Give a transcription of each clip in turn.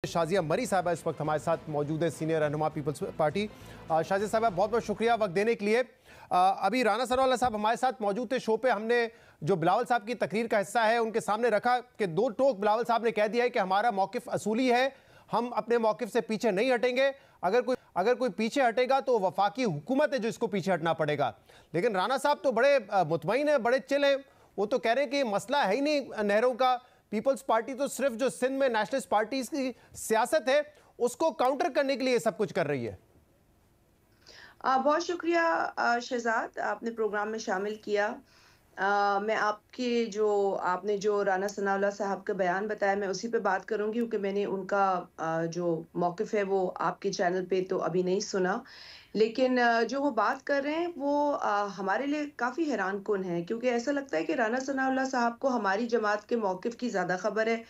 शाजिया मरी साहबा इस वक्त हमारे साथ मौजूद है, सीनियर रहनुमा पीपल्स पार्टी। शाजिया साहबा बहुत बहुत शुक्रिया वक्त देने के लिए। अभी राना सनाउल्लाह साहब हमारे साथ मौजूद थे शो पे। हमने जो बिलावल साहब की तकरीर का हिस्सा है उनके सामने रखा कि दो टोक बिलावल साहब ने कह दिया है कि हमारा मौकिफ असूली है, हम अपने मौकिफ से पीछे नहीं हटेंगे। अगर कोई पीछे हटेगा तो वफाकी हुकूमत है जो इसको पीछे हटना पड़ेगा। लेकिन राना साहब तो बड़े मुतमईन है, बड़े चिल हैं। वो तो कह रहे हैं कि मसला है ही नहीं नहरों का। पीपल्स पार्टी तो सिर्फ जो सिंध में नेशनलिस्ट पार्टी की सियासत है उसको काउंटर करने के लिए सब कुछ कर रही है। बहुत शुक्रिया शहजाद, आपने प्रोग्राम में शामिल किया। मैं आपने जो राना सनाउल्लाह साहब का बयान बताया, मैं उसी पे बात करूंगी क्योंकि मैंने उनका जो मौक़िफ़ है वो आपके चैनल पे तो अभी नहीं सुना। लेकिन जो वो बात कर रहे हैं वो हमारे लिए काफ़ी हैरानकुन है, क्योंकि ऐसा लगता है कि राना सनाउल्लाह साहब को हमारी जमात के मौक़िफ़ की ज़्यादा ख़बर है।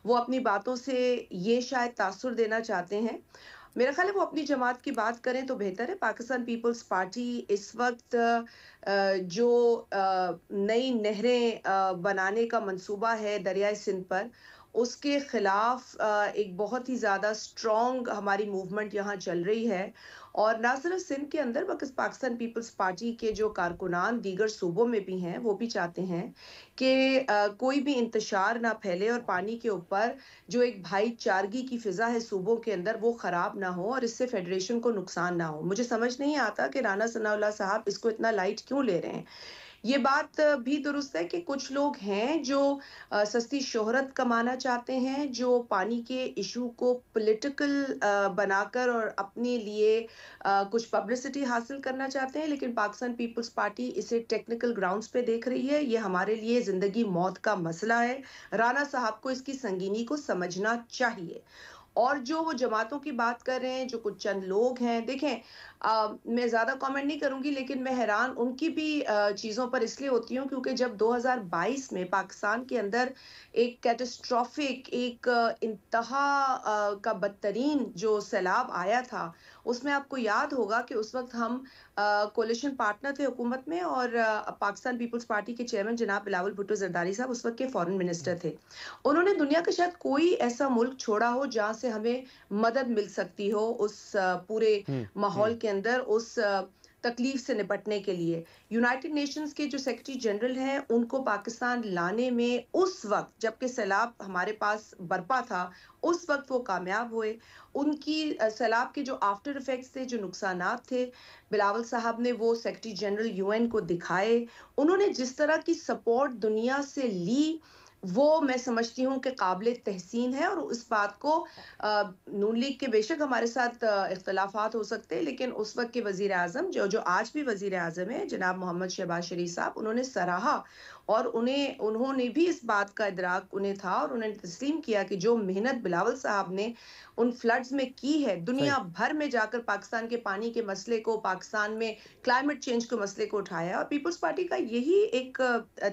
वो अपनी बातों से ये शायद तासुर देना चाहते हैं। मेरा ख्याल है वो अपनी जमात की बात करें तो बेहतर है। पाकिस्तान पीपल्स पार्टी इस वक्त जो नई नहरें बनाने का मंसूबा है दरियाए सिंध पर, उसके खिलाफ एक बहुत ही ज़्यादा स्ट्रॉन्ग हमारी मूवमेंट यहाँ चल रही है। और ना सिर्फ सिंध के अंदर बल्कि पाकिस्तान पीपल्स पार्टी के जो कारकुनान दीगर सूबों में भी हैं, वो भी चाहते हैं कि कोई भी इंतशार ना फैले और पानी के ऊपर जो एक भाईचारगी की फिजा है सूबों के अंदर वो खराब ना हो और इससे फेडरेशन को नुकसान ना हो। मुझे समझ नहीं आता कि राना सनाउल्लाह साहब इसको इतना लाइट क्यों ले रहे हैं। ये बात भी दुरुस्त है कि कुछ लोग हैं जो सस्ती शोहरत कमाना चाहते हैं, जो पानी के इशू को पॉलिटिकल बनाकर और अपने लिए कुछ पब्लिसिटी हासिल करना चाहते हैं। लेकिन पाकिस्तान पीपल्स पार्टी इसे टेक्निकल ग्राउंड्स पे देख रही है। ये हमारे लिए जिंदगी मौत का मसला है। राना साहब को इसकी संगीनी को समझना चाहिए। और जो वो जमातों की बात कर रहे हैं, जो कुछ चंद लोग हैं, देखें, मैं ज़्यादा कमेंट नहीं करूंगी, लेकिन मैं हैरान उनकी भी चीज़ों पर इसलिए होती हूँ क्योंकि जब 2022 में पाकिस्तान के अंदर एक कैटास्ट्रॉफिक, एक इंतहा का बदतरीन जो सैलाब आया था, उसमें आपको याद होगा कि उस वक्त हम कोalition पार्टनर थे हुकूमत में और पाकिस्तान पीपल्स पार्टी के चेयरमैन जनाब बिलावल भुट्टो जरदारी साहब उस वक्त के फॉरेन मिनिस्टर थे। उन्होंने दुनिया का शायद कोई ऐसा मुल्क छोड़ा हो जहां से हमें मदद मिल सकती हो उस पूरे माहौल के अंदर, उस तकलीफ से निपटने के लिए। यूनाइटेड नेशंस के जो सेक्रेटरी जनरल हैं उनको पाकिस्तान लाने में उस वक्त जबकि सैलाब हमारे पास बरपा था, उस वक्त वो कामयाब हुए। उनकी सैलाब के जो आफ्टर इफेक्ट्स थे, जो नुकसानात थे, बिलावल साहब ने वो सेक्रेटरी जनरल यूएन को दिखाए। उन्होंने जिस तरह की सपोर्ट दुनिया से ली वो मैं समझती हूँ कि काबिल तहसीन है। और उस बात को नून लीग के बेशक हमारे साथ इख्तलाफात हो सकते हैं, लेकिन उस वक्त के वजीर आजम जो आज भी वजीर आजम है जनाब मोहम्मद शहबाज शरीफ साहब, उन्होंने सराहा और उन्होंने भी इस बात का इदराक उन्हें था और उन्होंने तस्लीम किया कि जो मेहनत बिलावल साहब ने उन फ्लड्स में की है, दुनिया भर में जाकर पाकिस्तान के पानी के मसले को, पाकिस्तान में क्लाइमेट चेंज के मसले को उठाया। और पीपल्स पार्टी का यही एक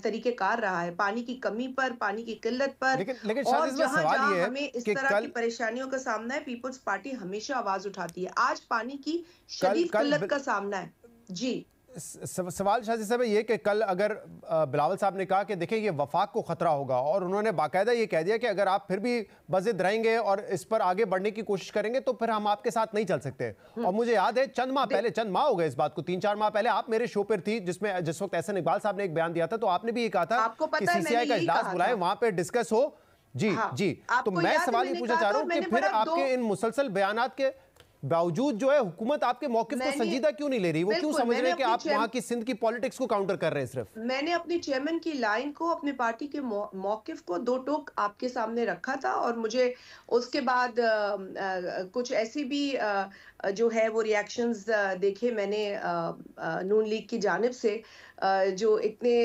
तरीकेकार रहा है पानी की कमी पर, पानी की किल्लत पर। और जहां जहां हमें इस तरह की परेशानियों का सामना है, पीपल्स पार्टी हमेशा आवाज उठाती है। आज पानी की शदीद किल्लत का सामना है। जी, सवाल शाजी साहब ये कि कल अगर बिलावल साहब ने कहा कि देखिए ये वफाक को खतरा होगा और उन्होंने बाकायदा ये कह दिया कि अगर आप फिर भी बज़िद रहेंगे और इस पर आगे बढ़ने की कोशिश करेंगे तो फिर हम आपके साथ नहीं चल सकते। और मुझे याद है चंद माह हो गए इस बात को, 3-4 माह पहले आप मेरे शो पर थी जिस वक्त एहसन इकबाल साहब ने एक बयान दिया था, तो आपने भी ये कहा था कि सीसीआई का इजलास बुलाए, वहां पर डिस्कस हो। जी जी, तो मैं सवाल ये पूछना चाह रहा हूँ कि फिर आपके इन मुसलसल बयानात के बावजूद जो है हुकूमत आपके मौकिफ को संजीदा क्यों नहीं ले रही? वो क्यों समझ रहे हैं कि आप वहां की सिंध की पॉलिटिक्स को काउंटर कर रहे हैं? सिर्फ मैंने अपने चेयरमैन की लाइन को, अपने पार्टी के मौकिफ को दो टोक आपके सामने रखा था और मुझे उसके बाद कुछ ऐसी भी जो है वो रिएक्शंस देखे मैंने नून लीग की जानिब से जो इतने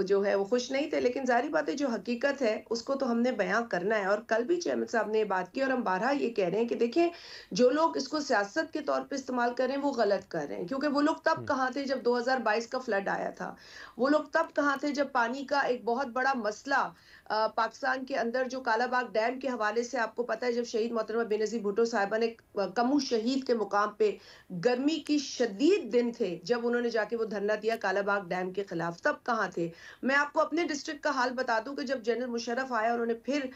जो है वो खुश नहीं थे। लेकिन जाहिर बात है जो हकीकत है उसको तो हमने बयां करना है। और कल भी चेयरमैन साहब ने ये बात की और हम बारहा ये कह रहे हैं कि देखें, जो लोग इसको सियासत के तौर पे इस्तेमाल कर रहे हैं वो गलत कर रहे हैं। क्योंकि वो लोग तब कहाँ थे जब 2022 का फ्लड आया था? वो लोग तब कहाँ थे जब पानी का एक बहुत बड़ा मसला पाकिस्तान के अंदर जो कालाबाग डैम के हवाले से आपको पता है, जब शहीद मोहतरमा बेनज़ीर भुट्टो साहिबा ने कमू शहीद के मुकाम पे गर्मी की शदीद दिन थे जब उन्होंने जाके वो धरना दिया कालाबाग डैम के खिलाफ, तब कहाँ थे? मैं आपको अपने डिस्ट्रिक्ट का हाल बता दूं कि जब जनरल मुशर्रफ आया, उन्होंने फिर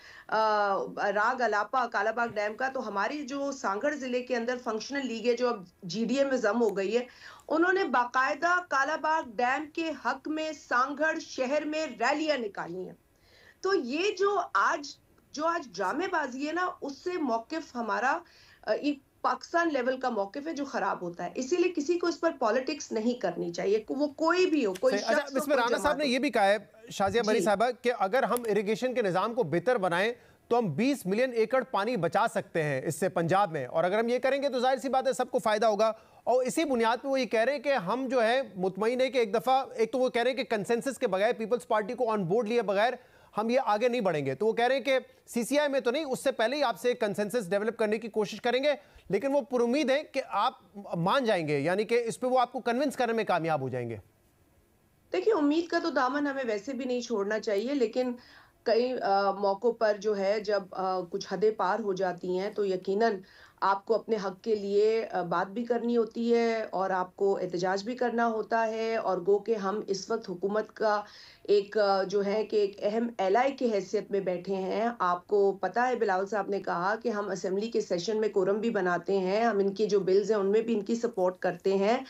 राग अलापा कालाबाग डैम का, तो हमारी जो सांगड़ जिले के अंदर फंक्शनल लीग है जो अब जीडीए में जम हो गई है, उन्होंने बाकायदा कालाबाग डैम के हक में सांगड़ शहर में रैलियां निकाली हैं। तो ये जो आज ड्रामेबाजी है ना, उससे मौकिफ हमारा एक पाकिस्तान लेवल का मौकिफ है जो खराब होता है। इसीलिए किसी को इस पर पॉलिटिक्स नहीं करनी चाहिए, वो कोई भी हो, कोई अच्छा, शख्स हो, इसमें कोई राणा साहब ने जमात हो। यह भी कहा है, शाजिया मरी जी। साहबा, कि अगर हम इरिगेशन के निजाम को बेहतर बनाएं तो हम 20 मिलियन एकड़ पानी बचा सकते हैं इससे पंजाब में, और अगर हम ये करेंगे तो जाहिर सी बात है सबको फायदा होगा। और इसी बुनियाद पे वो ये कह रहे हैं कि हम जो है मुतमईन है कि एक दफा, एक तो वो कह रहे हैं कि कंसेंसस के बगैर, पीपल्स पार्टी को ऑन बोर्ड लिए बगैर हम ये आगे नहीं बढ़ेंगे। तो वो कह रहे हैं कि सीसीआई में तो नहीं, उससे पहले ही आपसे कंसेंसस डेवलप करने की कोशिश करेंगे, लेकिन वो पुरुमीद है कि आप मान जाएंगे, यानी कि इस पे वो आपको कन्विंस करने में कामयाब हो जाएंगे। देखिए, उम्मीद का तो दामन हमें वैसे भी नहीं छोड़ना चाहिए, लेकिन कई मौकों पर जो है, जब कुछ हदें पार हो जाती हैं तो यकीनन आपको अपने हक के लिए बात भी करनी होती है और आपको एहतजाज भी करना होता है। और गो के हम इस वक्त हुकूमत का एक जो है कि एक अहम एलाई की हैसियत में बैठे हैं। आपको पता है, बिलावल साहब ने कहा कि हम असेंबली के सेशन में कोरम भी बनाते हैं, हम इनके जो बिल्स हैं उनमें भी इनकी सपोर्ट करते हैं।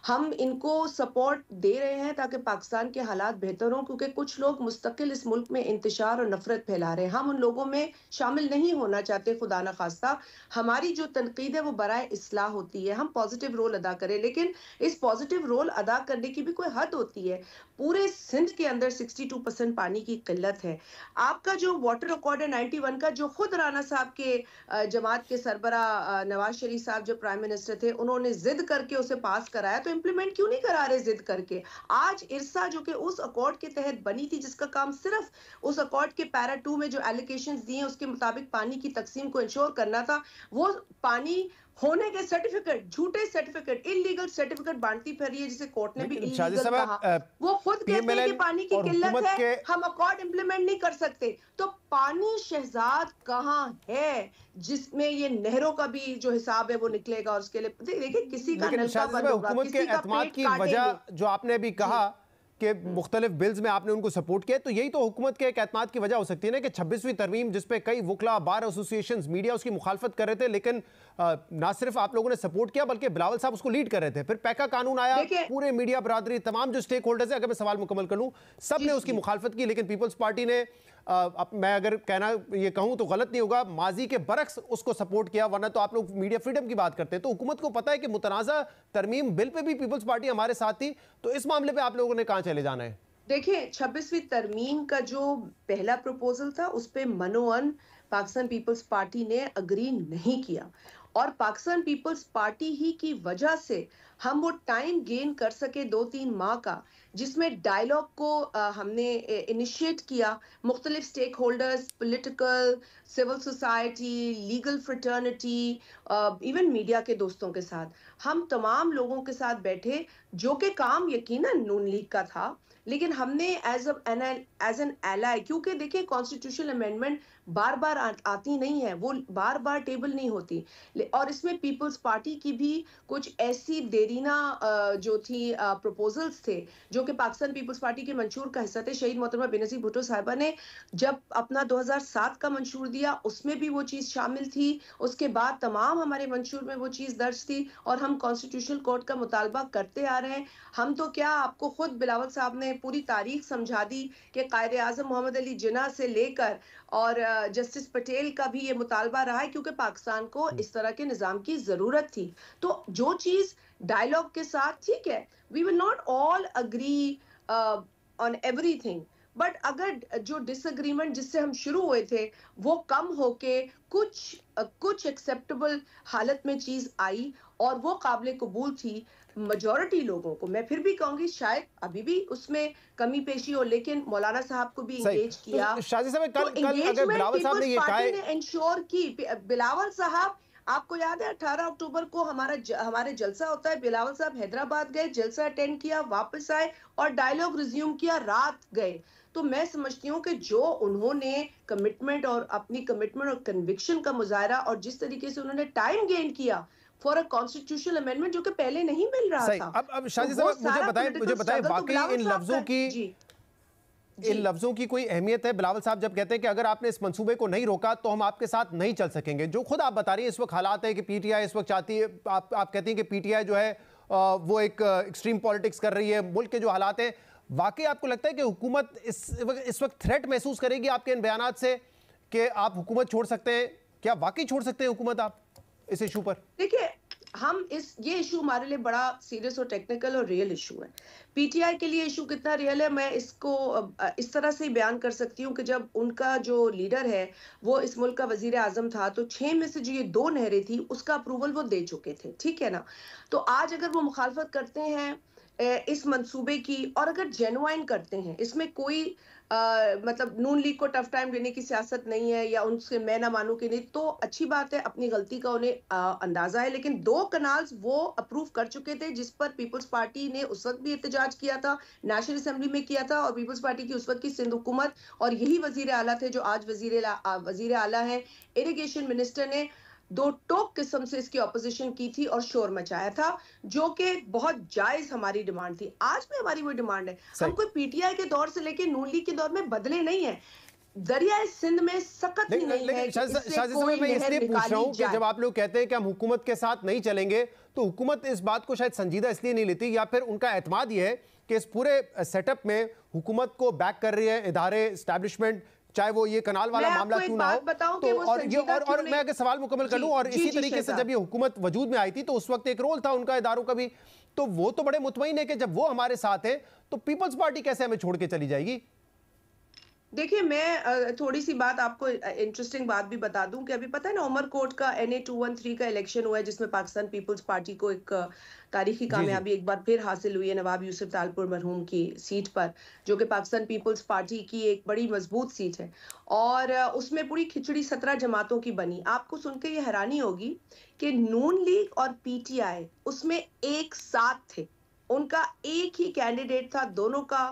हम इनको सपोर्ट दे रहे हैं ताकि पाकिस्तान के हालात बेहतर हों, क्योंकि कुछ लोग मुस्तकिल इस मुल्क में इंतशार और नफरत फैला रहे हैं। हम उन लोगों में शामिल नहीं होना चाहते, खुदा न खास्ता। हमारी जो तनकीद है वो बराए इस्लाह होती है, हम पॉजिटिव रोल अदा करें, लेकिन इस पॉजिटिव रोल अदा करने की भी कोई हद होती है। पूरे सिंध के अंदर 62% पानी की किल्लत है। आपका जो वाटर रिकॉर्ड है 91 का, जो खुद राणा साहब के जमात के सरबरा नवाज शरीफ साहब जब प्राइम मिनिस्टर थे, उन्होंने जिद करके उसे पास कराया, तो इंप्लीमेंट क्यों नहीं करा रहे जिद करके? आज इरसा जो कि उस अकॉर्ड के तहत बनी थी, जिसका काम सिर्फ उस अकॉर्ड के पैरा 2 में जो एलोकेशंस दिए उसके मुताबिक पानी की तकसीम को इंश्योर करना था, वो पानी होने के सर्टिफिकेट, झूठे सर्टिफिकेट, इलीगल सर्टिफिकेट बांटती फिर रही है, जिसे कोर्ट ने भी लेकिन शादी इलीगल साहब, कहा। वो खुद कहते हैं कि पीएमएलएन पानी की और किल्लत हुकूमत है, के, हम अकॉर्ड इंप्लीमेंट नहीं कर सकते। तो पानी शहजाद कहाँ है जिसमें ये नहरों का भी जो हिसाब है वो निकलेगा? और उसके लिए देखिए, किसी का लेकिन नलका शादी बंद साहब, होगा, हुकूमत के किसी का एतमाद पेट की काटेंगे। वजह जो आपने अभी कहा कि मुख्तलिफ बिल्स में आपने उनको सपोर्ट किया, तो यही तो हुकूमत के एक एतमाद की वजह हो सकती है ना, कि 26वीं तरमीम जिसपे कई वुकला, बार एसोसिएशंस, मीडिया उसकी मुखालफत कर रहे थे, लेकिन ना सिर्फ आप लोगों ने सपोर्ट किया बल्कि बिलावल साहब उसको लीड कर रहे थे। फिर पैका कानून आया, पूरे मीडिया बरादरी, तमाम जो स्टेक होल्डर्स है, अगर मैं सवाल मुकम्मल कर लूं, सब ने उसकी मुखालफत की, लेकिन पीपल्स पार्टी ने, अब मैं अगर कहना ये कहूं तो गलत नहीं होगा, माजी के बरक्स उसको सपोर्ट किया। वरना तो आप लोग मीडिया फ्रीडम की बात करते हैं, तो हुकूमत को पता है कि मुतनाज़ा तरमीम बिल पे भी पीपल्स पार्टी हमारे साथ थी, तो इस मामले पे आप लोगों ने कहां चले जाना है? देखिए, 26वीं तरमीम का जो पहला प्रपोजल था, उस पे मनोअन पाकिस्तान पीपल्स पार्टी ने अग्री नहीं किया, और पाकिस्तान पीपल्स पार्टी ही की वजह से हम वो टाइम गेन कर सके 2-3 माह का, जिसमें डायलॉग को हमने इनिशिएट किया मुख्तलिफ stakeholders, political, civil society, legal fraternity, even media के दोस्तों के साथ। हम तमाम लोगों के साथ बैठे, जो कि काम यकीनन नून लीग का था, लेकिन हमने एज एन एलाई, क्योंकि देखिए कॉन्स्टिट्यूशनल अमेंडमेंट बार बार आती नहीं है, वो बार बार टेबल नहीं होती, और इसमें पीपल्स पार्टी की भी कुछ ऐसी देरीना जो थी प्रपोजल्स थे, जो कि पाकिस्तान पीपल्स पार्टी के मंशूर का हिस्सा थे। शहीद मोहतरमा बेनजीर भुट्टो साहिबा ने जब अपना 2007 का मंशूर दिया, उसमें भी वो चीज शामिल थी। उसके बाद तमाम हमारे मंशूर में वो चीज दर्ज थी, और हम कॉन्स्टिट्यूशनल कोर्ट का मुतालबा करते आ रहे हैं। हम तो क्या, आपको खुद बिलावल साहब ने पूरी तारीख समझा दी कि कायदे आजम मोहम्मद अली जिन्ना से लेकर और जस्टिस पटेल का भी ये मुतालबा रहा है, क्योंकि पाकिस्तान को इस तरह के निजाम की जरूरत थी। तो जो चीज डायलॉग के साथ, ठीक है, we will not all agree on everything, but अगर जो डिसएग्रीमेंट जिससे हम शुरू हुए थे वो कम होके कुछ एक्सेप्टेबल हालत में चीज आई और वो काबिल कबूल थी मेजॉरिटी लोगों को, मैं फिर भी कहूंगी शायद अभी भी उसमें कमी पेशी हो, लेकिन मौलाना साहब को भी इंगेज किया। तो शादी साहब, तो कल अगर बिलावल साहब ने ये कहा है, इंश्योर की, बिलावल साहब, आपको याद है 18 अक्टूबर को हमारे जलसा होता है, बिलावल साहब हैदराबाद गए, जलसा अटेंड किया, वापस आए और डायलॉग रिज्यूम किया, रात गए। तो मैं समझती हूँ कि जो उन्होंने कमिटमेंट और अपनी कमिटमेंट और कन्विक्शन का मुजाहरा और जिस तरीके से उन्होंने टाइम गेन किया, फॉर अ कॉन्स्टिट्यूशनल अमेंडमेंट, जो कि पहले नहीं मिल रहा सही। था। अब शाजी तो वो साहब सारा मुझे पॉलिटिकल बताएं स्ट्रगल तो वाकई बिलावल इन साहब लफ्जों का। की जी इन जी लफ्जों की कोई अहमियत है? बिलावल साहब जब कहते हैं कि अगर आपने इस मंसूबे को नहीं रोका तो हम आपके साथ नहीं चल सकेंगे, जो खुद आप बता रही है इस वक्त हालात है कि पीटीआई इस वक्त चाहती है, आप कहती हैं कि पीटीआई जो है वो एक एक्सट्रीम पॉलिटिक्स कर रही है, मुल्क के जो हालात हैं, वाकई आपको लगता है कि हुकूमत इस वक्त थ्रेट महसूस करेगी आपके इन बयानात से कि आप हुकूमत छोड़ सकते हैं? क्या वाकई छोड़ सकते हैं हुकूमत आप इस इशू पर? देखिए, हम ये इशू हमारे लिए बड़ा सीरियस और टेक्निकल और रियल इशू है। पीटीआई के लिए इशू कितना रियल है, मैं इसको इस तरह से ही बयान कर सकती हूँ कि जब उनका जो लीडर है वो इस मुल्क का वजीर आजम था, तो 6 में से जो ये 2 नहरें थी उसका अप्रूवल वो दे चुके थे, ठीक है ना? तो आज अगर वो मुखालफत करते हैं इस मंसूबे की, और अगर जेन्युइन करते हैं, इसमें कोई मतलब नून लीग को टफ टाइम देने की सियासत नहीं है या उनसे मैं ना मानूं कि नहीं, तो अच्छी बात है, अपनी गलती का उन्हें अंदाजा है। लेकिन 2 कनाल्स वो अप्रूव कर चुके थे, जिस पर पीपल्स पार्टी ने उस वक्त भी एहतजाज किया था, नेशनल असेंबली में किया था, और पीपल्स पार्टी की उस वक्त की सिंध हुकूमत और यही वजीर आला थे जो आज वजीर आला है, इरिगेशन मिनिस्टर ने 2 टोक किस्म से इसकी ऑपोजिशन की थी और शोर मचाया था, जो कि बहुत जायज हमारी डिमांड थी। आज भी हमारी वो डिमांड है। हम कोई पीटीआई के दौर से लेके नून लीग के दौर में बदले नहीं है। दरियाए सिंध में सकत ही नहीं है कि इससे कोई मैं नहर इसलिए पूछ रहा हूं निकाली कि जाए। जब आप लोग कहते हैं कि हम हुकूमत के साथ नहीं चलेंगे, तो हुकूमत इस बात को शायद संजीदा इसलिए नहीं लेती, या फिर उनका एतमाद ये है कि इस पूरे सेटअप में हुकूमत को बैक कर रही है इदारे, एस्टैब्लिशमेंट, चाहे वो ये कनाल वाला मामला क्यों ना हो। तो और मैं अगर सवाल मुकम्मल कर लूं, और इसी तरीके से जब ये हुकूमत वजूद में आई थी तो उस वक्त एक रोल था उनका इदारों का भी, तो वो तो बड़े मुतमईन है कि जब वो हमारे साथ है तो पीपल्स पार्टी कैसे हमें छोड़ के चली जाएगी? देखिए, मैं थोड़ी सी बात आपको इंटरेस्टिंग बात भी बता दूं कि अभी पता है ना, उमरकोट का NA 213 का इलेक्शन हुआ है, जिसमें पाकिस्तान पीपल्स पार्टी को एक तारीखी कामयाबी एक बार फिर हासिल हुई है नवाब यूसुफ तालपुर मरहूम की सीट पर, जो कि पाकिस्तान पीपल्स पार्टी की एक बड़ी मजबूत सीट है, और उसमें पूरी खिचड़ी 17 जमातों की बनी। आपको सुन के ये हैरानी होगी कि नून लीग और पीटीआई उसमें एक साथ थे, उनका एक ही कैंडिडेट था दोनों का,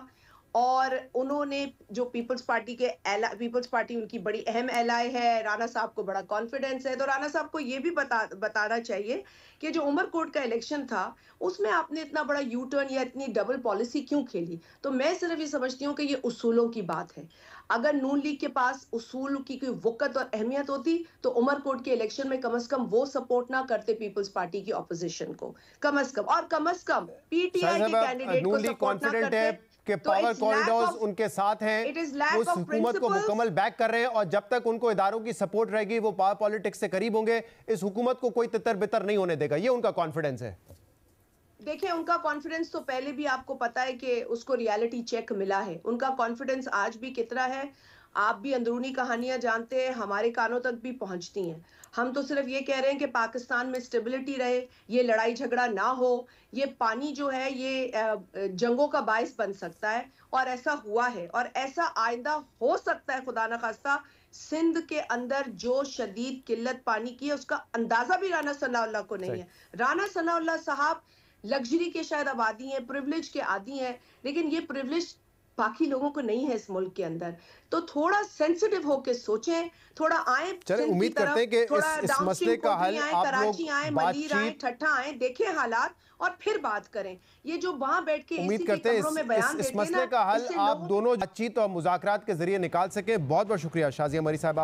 और उन्होंने जो पीपल्स पार्टी उनकी बड़ी अहम एलाय है, राणा साहब को बड़ा कॉन्फिडेंस है, तो राणा साहब को ये भी बताना चाहिए कि जो उमरकोट का इलेक्शन था उसमें आपने इतना बड़ा यू टर्न या इतनी डबल पॉलिसी क्यों खेली। तो मैं सिर्फ ये समझती हूँ कि ये उसूलों की बात है। अगर नून लीग के पास उसूल की कोई वक़्त और अहमियत होती तो उमरकोट के इलेक्शन में कम से कम वो सपोर्ट ना करते पीपल्स पार्टी की ऑपोजिशन को, कम से कम पीटीआई के कैंडिडेट को सपोर्ट ना करते कि पावर कॉरिडोर्स उनके साथ हैं, उस हुकूमत को मुकम्मल बैक कर रहे हैं, और जब तक उनको इदारों की सपोर्ट रहेगी वो पावर पॉलिटिक्स से करीब होंगे, इस हुकूमत को कोई तितर बितर नहीं होने देगा, ये उनका कॉन्फिडेंस है। देखिए, उनका कॉन्फिडेंस तो पहले भी आपको पता है कि उसको रियलिटी चेक मिला है। उनका कॉन्फिडेंस आज भी कितना है, आप भी अंदरूनी कहानियां जानते हैं, हमारे कानों तक भी पहुंचती हैं। हम तो सिर्फ ये कह रहे हैं कि पाकिस्तान में स्टेबिलिटी रहे, ये लड़ाई झगड़ा ना हो, ये पानी जो है ये जंगों का बायस बन सकता है, और ऐसा हुआ है, और ऐसा आइंदा हो सकता है खुदा न खास्ता। सिंध के अंदर जो शदीद किल्लत पानी की है उसका अंदाजा भी राना सनाउल्लाह को नहीं है। राना सनाउल्लाह साहब लग्जरी के शायद आबादी हैं, प्रिविलेज के आदी हैं, लेकिन ये प्रिविलेज बाकी लोगों को नहीं है इस मुल्क के अंदर। तो थोड़ा सेंसिटिव होकर सोचें, थोड़ा आए, चले उम्मीद करते हैं कि इस मसले का हल आप कराची लोग आए, मलीर आए, ठट्ठा आए, देखें हालात और फिर बात करें। ये जो वहां बैठ के उम्मीद करते हैं इस मसले का हल आप दोनों बातचीत और मुज़ाकरात के जरिए निकाल सके। बहुत बहुत शुक्रिया शाज़िया मरी साहब।